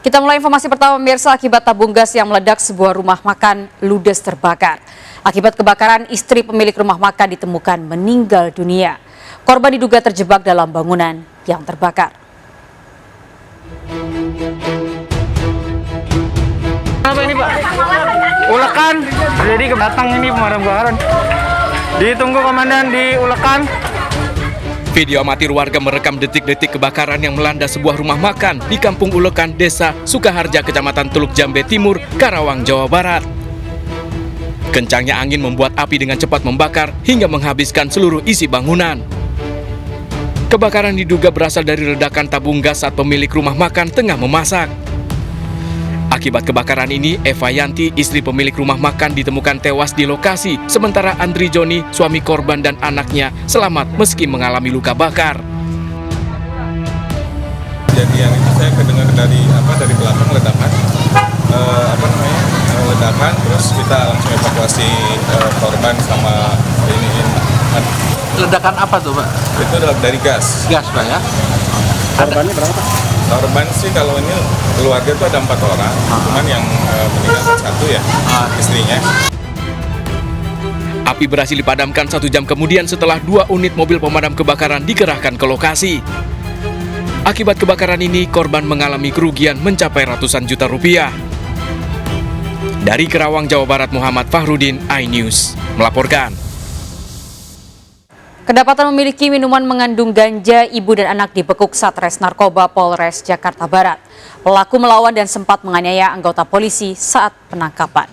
Kita mulai informasi pertama pemirsa, akibat tabung gas yang meledak sebuah rumah makan ludes terbakar. Akibat kebakaran, istri pemilik rumah makan ditemukan meninggal dunia. Korban diduga terjebak dalam bangunan yang terbakar. Apa ini Pak? Ulekan. Jadi kebatang ini pemadam kebakaran. Ditunggu komandan di Ulekan. Video amatir warga merekam detik-detik kebakaran yang melanda sebuah rumah makan di Kampung Ulekan, Desa Sukaharja, Kecamatan Teluk Jambe Timur, Karawang, Jawa Barat. Kencangnya angin membuat api dengan cepat membakar hingga menghabiskan seluruh isi bangunan. Kebakaran diduga berasal dari ledakan tabung gas saat pemilik rumah makan tengah memasak. Akibat kebakaran ini, Eva Yanti, istri pemilik rumah makan, ditemukan tewas di lokasi, sementara Andri Joni, suami korban dan anaknya, selamat meski mengalami luka bakar. Kejadian itu saya kedengar dari belakang ledakan, ledakan, terus kita langsung evakuasi korban sama ini. Ledakan apa tuh Pak? Itu dari gas. Gas Pak ya? Korbannya berapa? Korban sih kalau ini keluarga itu ada 4 orang, cuman yang meninggal 1 ya, istrinya. Api berhasil dipadamkan 1 jam kemudian setelah 2 unit mobil pemadam kebakaran dikerahkan ke lokasi. Akibat kebakaran ini, korban mengalami kerugian mencapai ratusan juta rupiah. Dari Karawang, Jawa Barat, Muhammad Fahrudin, iNews melaporkan. Kedapatan memiliki minuman mengandung ganja, ibu dan anak dibekuk Satres Narkoba Polres Jakarta Barat. Pelaku melawan dan sempat menganiaya anggota polisi saat penangkapan.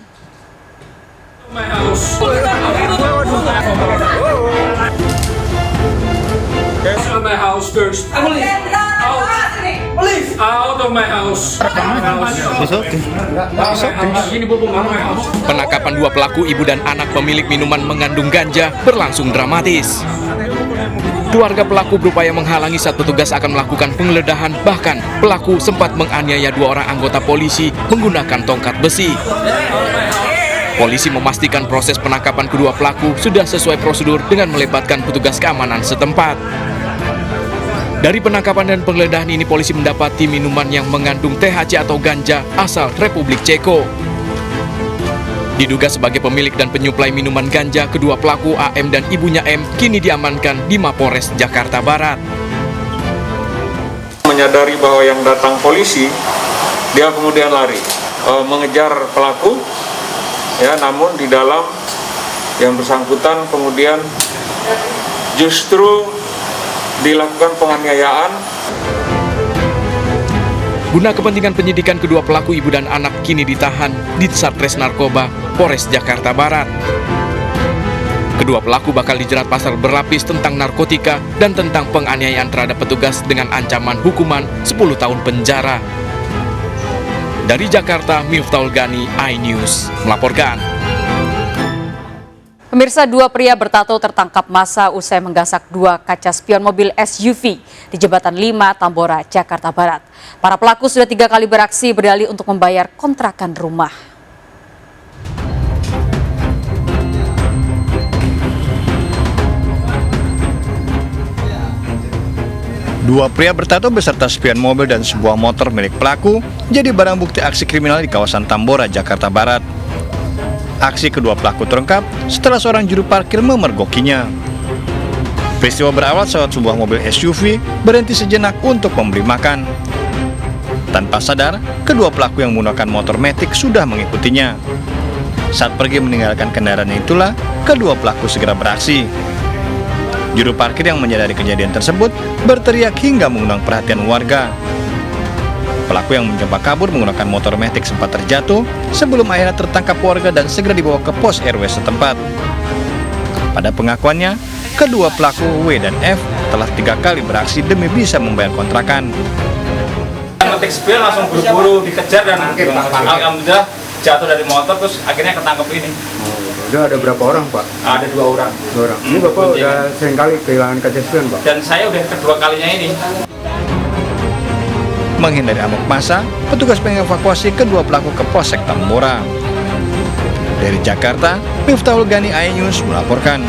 Penangkapan 2 pelaku ibu dan anak pemilik minuman mengandung ganja berlangsung dramatis. Keluarga pelaku berupaya menghalangi saat petugas akan melakukan penggeledahan, bahkan pelaku sempat menganiaya 2 orang anggota polisi menggunakan tongkat besi. Polisi memastikan proses penangkapan kedua pelaku sudah sesuai prosedur dengan melibatkan petugas keamanan setempat. Dari penangkapan dan penggeledahan ini, polisi mendapati minuman yang mengandung THC atau ganja asal Republik Ceko. Diduga sebagai pemilik dan penyuplai minuman ganja, kedua pelaku AM dan ibunya M kini diamankan di Mapolres Jakarta Barat. Menyadari bahwa yang datang polisi, dia kemudian lari mengejar pelaku, ya, namun di dalam yang bersangkutan kemudian justru dilakukan penganiayaan. Guna kepentingan penyidikan, kedua pelaku ibu dan anak kini ditahan di Satres Narkoba Polres Jakarta Barat. Kedua pelaku bakal dijerat pasal berlapis tentang narkotika dan tentang penganiayaan terhadap petugas dengan ancaman hukuman 10 tahun penjara. Dari Jakarta, Miftahul Gani, iNews melaporkan. Pemirsa, 2 pria bertato tertangkap massa usai menggasak 2 kaca spion mobil SUV di Jembatan 5, Tambora, Jakarta Barat. Para pelaku sudah 3 kali beraksi berdalih untuk membayar kontrakan rumah. Dua pria bertato beserta spion mobil dan sebuah motor milik pelaku jadi barang bukti aksi kriminal di kawasan Tambora, Jakarta Barat. Aksi kedua pelaku terungkap setelah seorang juru parkir memergokinya. Peristiwa berawal saat sebuah mobil SUV berhenti sejenak untuk memberi makan. Tanpa sadar, kedua pelaku yang menggunakan motor Matic sudah mengikutinya. Saat pergi meninggalkan kendaraannya itulah, kedua pelaku segera beraksi. Juru parkir yang menyadari kejadian tersebut berteriak hingga mengundang perhatian warga. Pelaku yang mencoba kabur menggunakan motor Matic sempat terjatuh sebelum akhirnya tertangkap warga dan segera dibawa ke pos RW setempat. Pada pengakuannya, kedua pelaku W dan F telah 3 kali beraksi demi bisa membayar kontrakan. Matic spion langsung buru-buru dikejar dan alhamdulillah jatuh dari motor, terus akhirnya ketangkep ini. Udah ada berapa orang Pak? Ada 2 orang. 2 orang. Ini Bapak udah sering kali kehilangan kaca spion Pak? Dan saya udah kedua kalinya ini. Menghindari amuk massa, petugas mengevakuasi kedua pelaku ke Polsek Tambora. Dari Jakarta, Miftahul Gani, iNews melaporkan.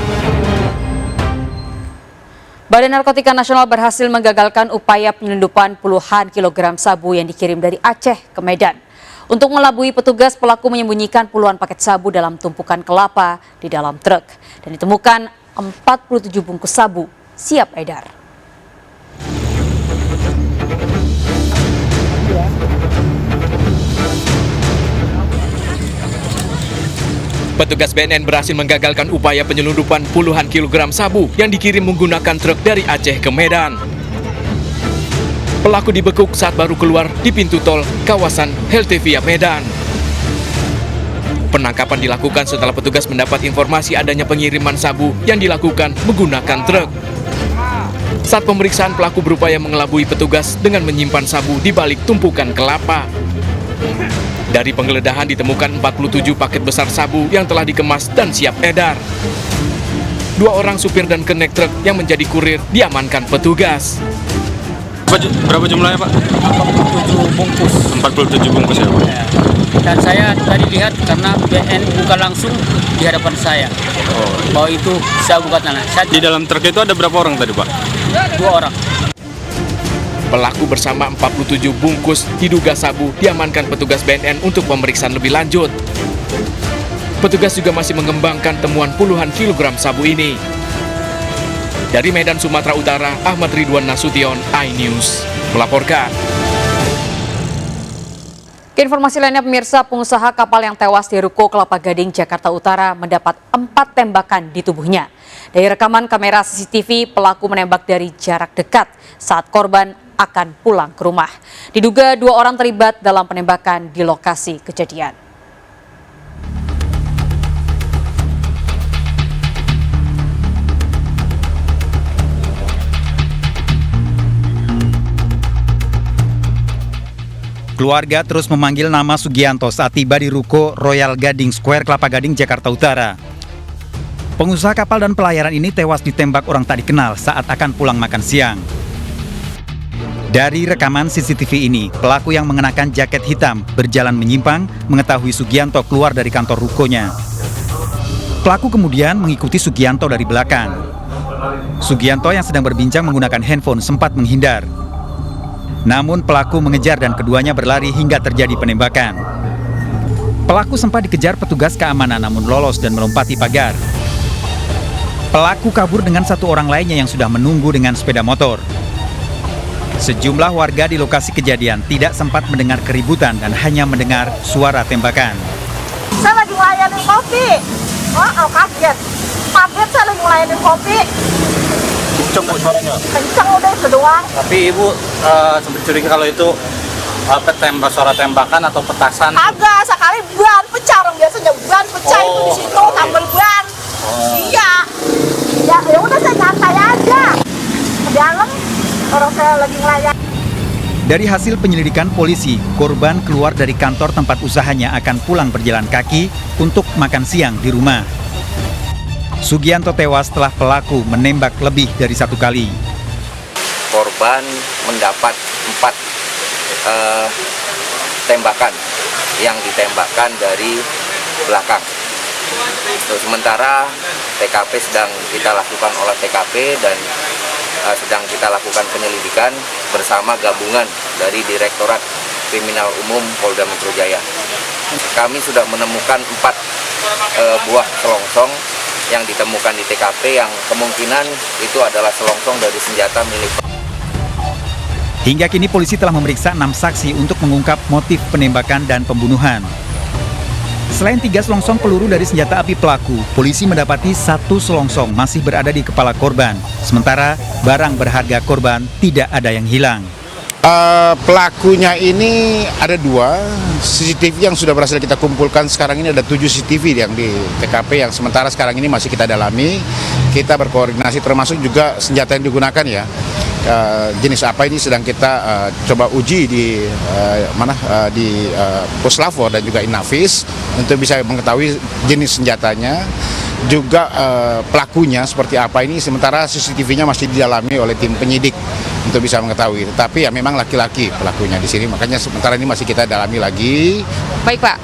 Badan Narkotika Nasional berhasil menggagalkan upaya penyelundupan puluhan kilogram sabu yang dikirim dari Aceh ke Medan. Untuk mengelabui petugas, pelaku menyembunyikan puluhan paket sabu dalam tumpukan kelapa di dalam truk. Dan ditemukan 47 bungkus sabu siap edar. Petugas BNN berhasil menggagalkan upaya penyelundupan puluhan kilogram sabu yang dikirim menggunakan truk dari Aceh ke Medan. Pelaku dibekuk saat baru keluar di pintu tol kawasan Heltevia Medan. Penangkapan dilakukan setelah petugas mendapat informasi adanya pengiriman sabu yang dilakukan menggunakan truk. Saat pemeriksaan, pelaku berupaya mengelabui petugas dengan menyimpan sabu di balik tumpukan kelapa. Dari penggeledahan ditemukan 47 paket besar sabu yang telah dikemas dan siap edar. 2 orang supir dan kenek truk yang menjadi kurir diamankan petugas. Berapa jumlahnya, Pak? 47 bungkus. 47 bungkus ya, Pak? Ya. Dan saya tadi lihat karena BN buka langsung di hadapan saya. Bahwa itu sabu katanya. Di dalam truk itu ada berapa orang tadi, Pak? 2 orang. Pelaku bersama 47 bungkus diduga sabu diamankan petugas BNN untuk pemeriksaan lebih lanjut. Petugas juga masih mengembangkan temuan puluhan kilogram sabu ini. Dari Medan, Sumatera Utara, Ahmad Ridwan Nasution, iNews melaporkan. Informasi lainnya pemirsa, pengusaha kapal yang tewas di Ruko Kelapa Gading, Jakarta Utara mendapat 4 tembakan di tubuhnya. Dari rekaman kamera CCTV, pelaku menembak dari jarak dekat saat korban akan pulang ke rumah. Diduga 2 orang terlibat dalam penembakan di lokasi kejadian. Keluarga terus memanggil nama Sugianto saat tiba di Ruko Royal Gading Square, Kelapa Gading, Jakarta Utara. Pengusaha kapal dan pelayaran ini tewas ditembak orang tak dikenal saat akan pulang makan siang. Dari rekaman CCTV ini, pelaku yang mengenakan jaket hitam berjalan menyimpang mengetahui Sugianto keluar dari kantor rukonya. Pelaku kemudian mengikuti Sugianto dari belakang. Sugianto yang sedang berbincang menggunakan handphone sempat menghindar. Namun pelaku mengejar dan keduanya berlari hingga terjadi penembakan. Pelaku sempat dikejar petugas keamanan namun lolos dan melompati pagar. Pelaku kabur dengan 1 orang lainnya yang sudah menunggu dengan sepeda motor. Sejumlah warga di lokasi kejadian tidak sempat mendengar keributan dan hanya mendengar suara tembakan. Saya lagi ngelayanin kopi. Oh, kaget. Kaget saya lagi ngelayanin kopi. Coba suaranya. Kencang udah itu doang. Tapi Ibu sempat curiga kalau itu suara tembakan atau petasan? Kagak, sekali ban pecah. Orang biasanya ban pecah itu di situ, tambal ban. Iya. Ya udah saya nyantai aja. Ke dalam orang saya lagi ngelayan. Dari hasil penyelidikan polisi, korban keluar dari kantor tempat usahanya akan pulang berjalan kaki untuk makan siang di rumah. Sugianto tewas setelah pelaku menembak lebih dari 1 kali. Korban mendapat 4 tembakan yang ditembakkan dari belakang. Terus sementara TKP sedang kita lakukan olah TKP dan sedang kita lakukan penyelidikan bersama gabungan dari Direktorat Kriminal Umum Polda Metro Jaya. Kami sudah menemukan 4 buah selongsong yang ditemukan di TKP yang kemungkinan itu adalah selongsong dari senjata milik. Hingga kini polisi telah memeriksa 6 saksi untuk mengungkap motif penembakan dan pembunuhan. Selain 3 selongsong peluru dari senjata api pelaku, polisi mendapati 1 selongsong masih berada di kepala korban. Sementara barang berharga korban tidak ada yang hilang. Pelakunya ini ada 2 CCTV yang sudah berhasil kita kumpulkan. Sekarang ini ada 7 CCTV yang di TKP yang sementara sekarang ini masih kita dalami. Kita berkoordinasi termasuk juga senjata yang digunakan ya. Jenis apa ini sedang kita coba uji di Puslavo dan juga Inavis untuk bisa mengetahui jenis senjatanya, juga pelakunya seperti apa ini. Sementara CCTV-nya masih didalami oleh tim penyidik untuk bisa mengetahui. Tetapi ya memang laki-laki pelakunya di sini, makanya sementara ini masih kita dalami lagi. Baik Pak,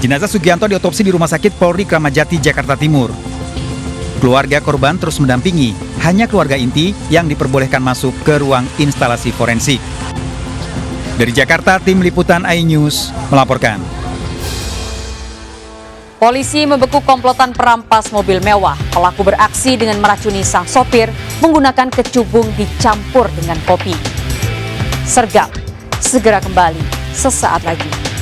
Jenazah Sugianto diotopsi di Rumah Sakit Polri Kramat Jati, Jakarta Timur. Keluarga korban terus mendampingi, hanya keluarga inti yang diperbolehkan masuk ke ruang instalasi forensik. Dari Jakarta, tim liputan iNews melaporkan. Polisi membekuk komplotan perampas mobil mewah. Pelaku beraksi dengan meracuni sang sopir menggunakan kecubung dicampur dengan kopi. Sergap, segera kembali sesaat lagi.